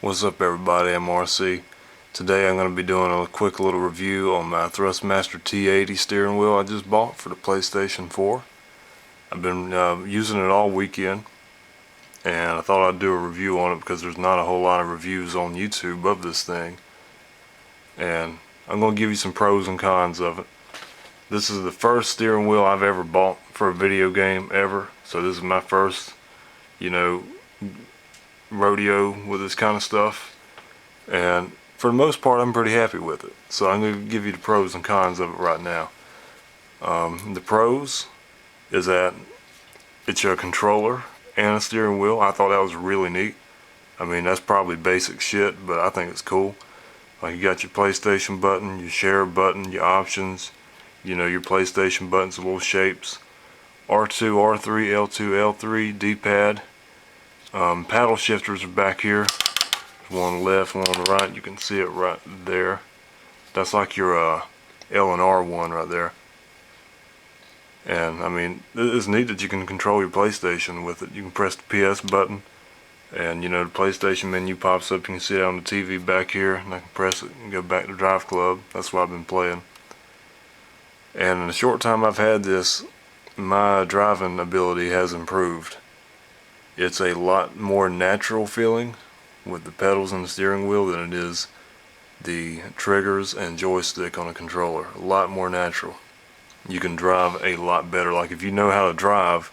What's up everybody, I'm RC. Today I'm going to be doing a quick little review on my Thrustmaster T80 steering wheel I just bought for the PlayStation 4. I've been using it all weekend, and I thought I'd do a review on it because there's not a whole lot of reviews on YouTube of this thing. And I'm going to give you some pros and cons of it. This is the first steering wheel I've ever bought for a video game ever, so this is my first, rodeo with this kind of stuff, and for the most part I'm pretty happy with it. So I'm going to give you the pros and cons of it right now. The pros is that it's a controller and a steering wheel. I thought that was really neat. I mean, that's probably basic shit, but I think it's cool. Like, you got your PlayStation button, your share button, your options, your PlayStation buttons, little shapes, R2, R3, L2, L3, D-pad. Paddle shifters are back here. There's one on the left, one on the right. You can see it right there. That's like your L and R one right there. And I mean, it's neat that you can control your PlayStation with it. You can press the PS button, and the PlayStation menu pops up. You can see it on the TV back here, and I can press it and go back to Drive Club. That's what I've been playing. And in the short time I've had this, my driving ability has improved. It's a lot more natural feeling with the pedals and the steering wheel than it is the triggers and joystick on a controller. A lot more natural. You can drive a lot better. Like, if you know how to drive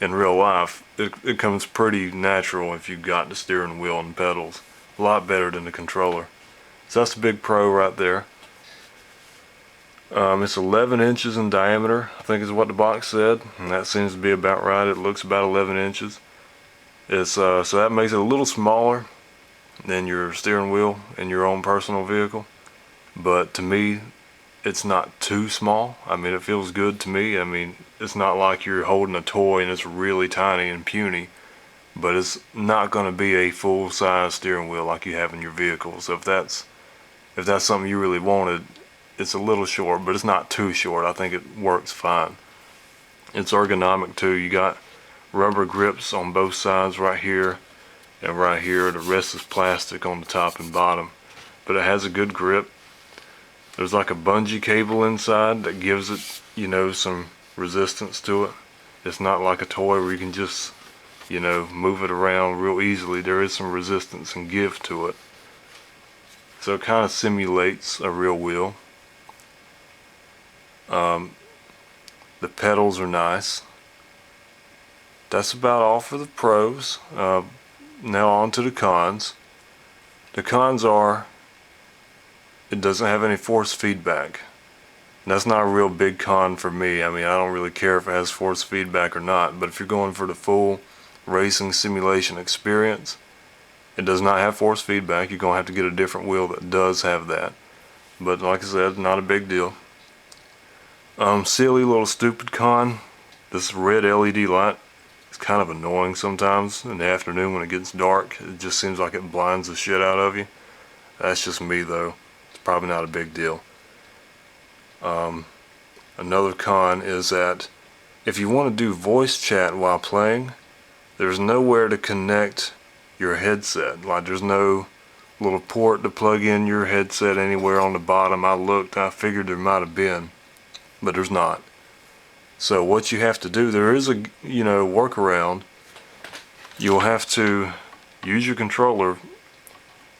in real life, it comes pretty natural if you've got the steering wheel and pedals. A lot better than the controller. So that's a big pro right there. It's 11 inches in diameter, I think is what the box said, and that seems to be about right. It looks about 11 inches. It's so that makes it a little smaller than your steering wheel in your own personal vehicle, but to me it's not too small. I mean, it feels good to me. I mean, it's not like you're holding a toy and it's really tiny and puny, but it's not going to be a full-size steering wheel like you have in your vehicle. So if that's something you really wanted, it's a little short, but it's not too short. I think it works fine. It's ergonomic too. You got rubber grips on both sides right here and right here. The rest is plastic on the top and bottom, but it has a good grip. There's like a bungee cable inside that gives it some resistance to it. It's not like a toy where you can just move it around real easily. There is some resistance and give to it, so it kind of simulates a real wheel. The pedals are nice. That's about all for the pros. Now on to the cons. The cons are, it doesn't have any force feedback. And that's not a real big con for me. I mean, I don't really care if it has force feedback or not, but if you're going for the full racing simulation experience, it does not have force feedback. You're going to have to get a different wheel that does have that. But like I said, not a big deal. Silly little stupid con, this red LED light. It's kind of annoying sometimes in the afternoon when it gets dark. It just seems like it blinds the shit out of you. That's just me though. It's probably not a big deal. Another con is that if you want to do voice chat while playing, there's nowhere to connect your headset. Like, there's no little port to plug in your headset anywhere on the bottom. I looked, I figured there might have been, but there's not. So what you have to do, there is a workaround. You'll have to use your controller,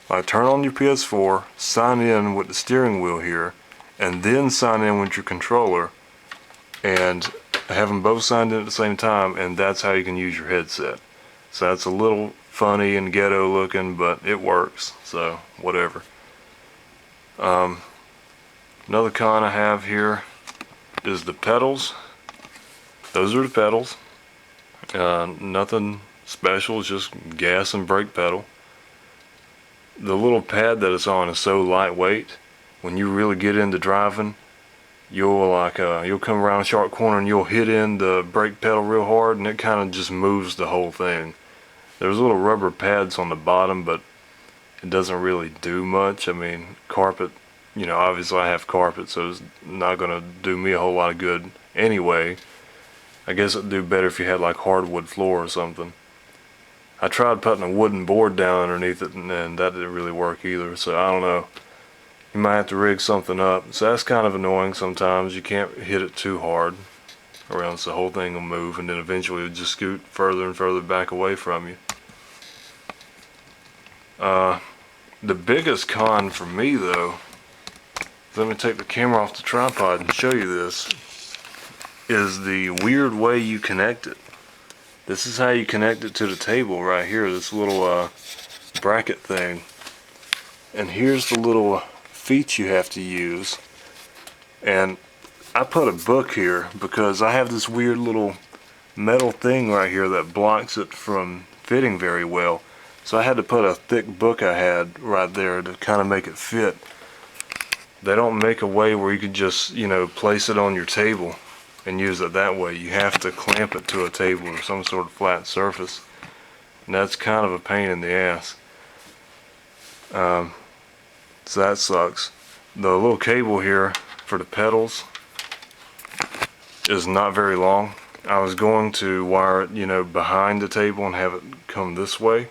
like turn on your PS4, sign in with the steering wheel here, and then sign in with your controller, and have them both signed in at the same time, and that's how you can use your headset. So that's a little funny and ghetto looking, but it works, so whatever. Another con I have here is the pedals. Those are the pedals. Nothing special, it's just gas and brake pedal. The little pad that it's on is so lightweight. When you really get into driving, you'll come around a sharp corner and you'll hit in the brake pedal real hard, and it kind of just moves the whole thing. There's little rubber pads on the bottom, but it doesn't really do much. I mean, carpet, obviously I have carpet, so it's not gonna do me a whole lot of good anyway. I guess it'd do better if you had like hardwood floor or something. I tried putting a wooden board down underneath it, and that didn't really work either. So I don't know. You might have to rig something up. So that's kind of annoying sometimes. You can't hit it too hard, or else the whole thing will move, and then eventually it'll just scoot further and further back away from you. The biggest con for me though, let me take the camera off the tripod and show you this, is the weird way you connect it. This is how you connect it to the table right here, this little bracket thing. And here's the little feet you have to use. And I put a book here because I have this weird little metal thing right here that blocks it from fitting very well. So I had to put a thick book I had right there to kind of make it fit. They don't make a way where you could just, you know, place it on your table and use it that way. You have to clamp it to a table or some sort of flat surface. And that's kind of a pain in the ass. So that sucks. The little cable here for the pedals is not very long. I was going to wire it, you know, behind the table and have it come this way,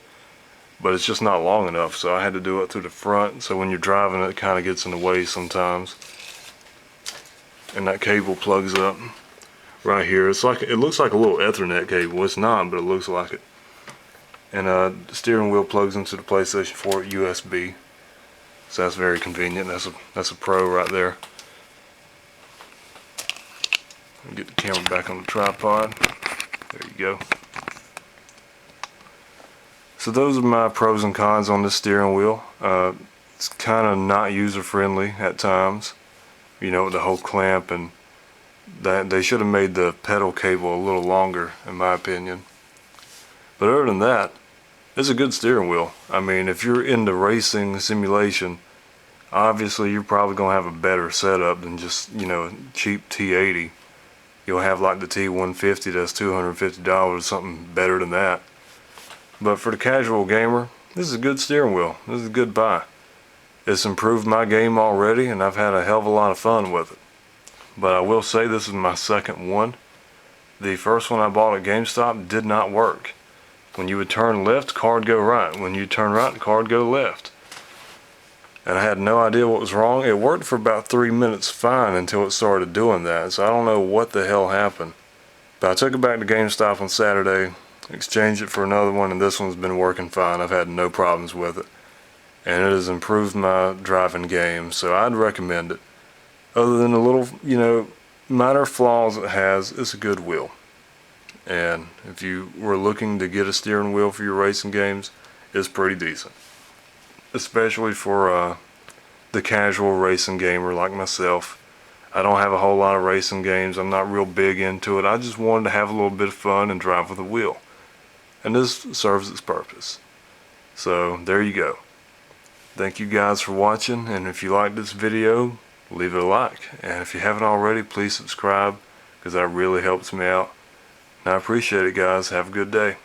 but it's just not long enough, so I had to do it through the front. So when you're driving, it kind of gets in the way sometimes. And that cable plugs up right here. It's like, it looks like a little Ethernet cable. It's not, but it looks like it. And the steering wheel plugs into the PlayStation 4 USB. So that's very convenient. That's a pro right there. Get the camera back on the tripod. There you go. So those are my pros and cons on this steering wheel. It's kind of not user friendly at times, you know, with the whole clamp, and that they should have made the pedal cable a little longer in my opinion. But other than that, it's a good steering wheel. I mean, if you're into racing simulation, obviously you're probably going to have a better setup than just, you know, a cheap T80. You'll have like the T150 that's $250, something better than that. But for the casual gamer, this is a good steering wheel. This is a good buy. It's improved my game already, and I've had a hell of a lot of fun with it. But I will say this is my second one. The first one I bought at GameStop did not work. When you would turn left, car would go right. When you turn right, the car would go left. And I had no idea what was wrong. It worked for about 3 minutes fine until it started doing that. So I don't know what the hell happened. But I took it back to GameStop on Saturday, exchanged it for another one, and this one's been working fine. I've had no problems with it. And it has improved my driving game, so I'd recommend it. Other than the little, you know, minor flaws it has, it's a good wheel. And if you were looking to get a steering wheel for your racing games, it's pretty decent. Especially for the casual racing gamer like myself. I don't have a whole lot of racing games. I'm not real big into it. I just wanted to have a little bit of fun and drive with a wheel. And this serves its purpose. So there you go. Thank you guys for watching, and if you like this video, leave it a like. And if you haven't already, please subscribe, because that really helps me out. And I appreciate it, guys. Have a good day.